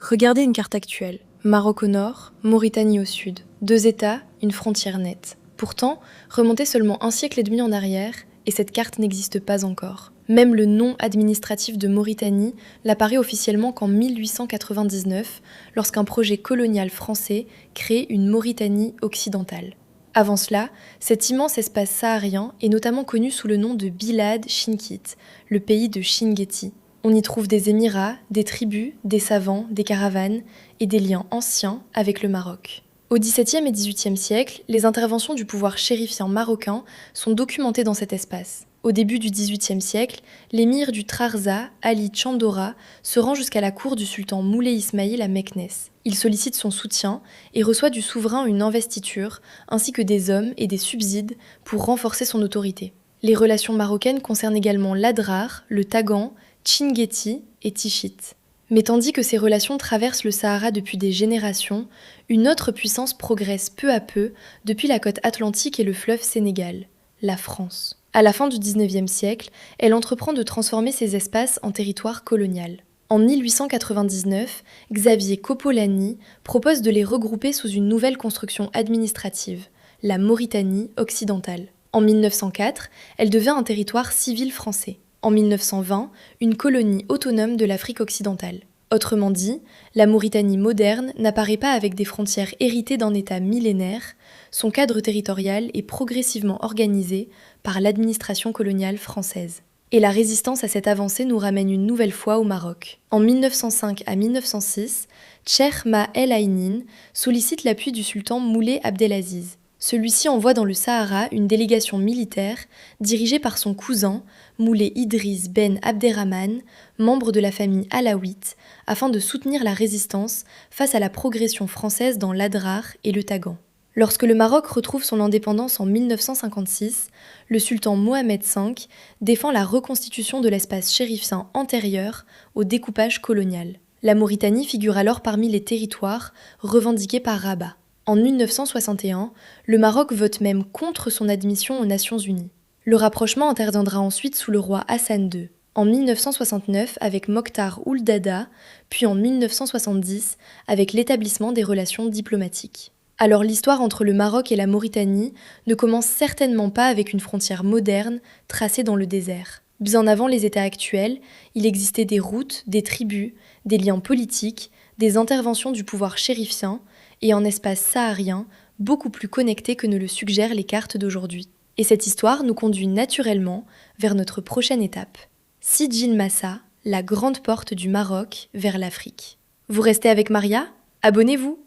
Regardez une carte actuelle. Maroc au nord, Mauritanie au sud. 2 États, une frontière nette. Pourtant, remontez seulement un siècle et demi en arrière, et cette carte n'existe pas encore. Même le nom administratif de Mauritanie n'apparaît officiellement qu'en 1899, lorsqu'un projet colonial français crée une Mauritanie occidentale. Avant cela, cet immense espace saharien est notamment connu sous le nom de Bilad Shinkit, le pays de Chinguetti. On y trouve des émirats, des tribus, des savants, des caravanes et des liens anciens avec le Maroc. Au XVIIe et XVIIIe siècle, les interventions du pouvoir chérifien marocain sont documentées dans cet espace. Au début du XVIIIe siècle, l'émir du Trarza, Ali Chandora, se rend jusqu'à la cour du sultan Moulay Ismaïl à Meknès. Il sollicite son soutien et reçoit du souverain une investiture, ainsi que des hommes et des subsides pour renforcer son autorité. Les relations marocaines concernent également l'Adrar, le Tagan, Chinguetti et Tichit. Mais tandis que ces relations traversent le Sahara depuis des générations, une autre puissance progresse peu à peu depuis la côte atlantique et le fleuve Sénégal, la France. À la fin du XIXe siècle, elle entreprend de transformer ces espaces en territoire colonial. En 1899, Xavier Coppolani propose de les regrouper sous une nouvelle construction administrative, la Mauritanie occidentale. En 1904, elle devient un territoire civil français. En 1920, une colonie autonome de l'Afrique occidentale. Autrement dit, la Mauritanie moderne n'apparaît pas avec des frontières héritées d'un État millénaire, son cadre territorial est progressivement organisé par l'administration coloniale française. Et la résistance à cette avancée nous ramène une nouvelle fois au Maroc. En 1905 à 1906, Cheikh Ma El Aynin sollicite l'appui du sultan Moulay Abdelaziz. Celui-ci envoie dans le Sahara une délégation militaire dirigée par son cousin, Moulay Idriss Ben Abderrahman, membre de la famille alaouite, afin de soutenir la résistance face à la progression française dans l'Adrar et le Tagan. Lorsque le Maroc retrouve son indépendance en 1956, le sultan Mohamed V défend la reconstitution de l'espace chérifien antérieur au découpage colonial. La Mauritanie figure alors parmi les territoires revendiqués par Rabat. En 1961, le Maroc vote même contre son admission aux Nations Unies. Le rapprochement interviendra ensuite sous le roi Hassan II, en 1969 avec Mokhtar Ould Daddah, puis en 1970 avec l'établissement des relations diplomatiques. Alors l'histoire entre le Maroc et la Mauritanie ne commence certainement pas avec une frontière moderne tracée dans le désert. Bien avant les États actuels, il existait des routes, des tribus, des liens politiques, des interventions du pouvoir chérifien, et un espace saharien beaucoup plus connecté que ne le suggèrent les cartes d'aujourd'hui. Et cette histoire nous conduit naturellement vers notre prochaine étape. Sijil Massa, la grande porte du Maroc vers l'Afrique. Vous restez avec Maria ? Abonnez-vous !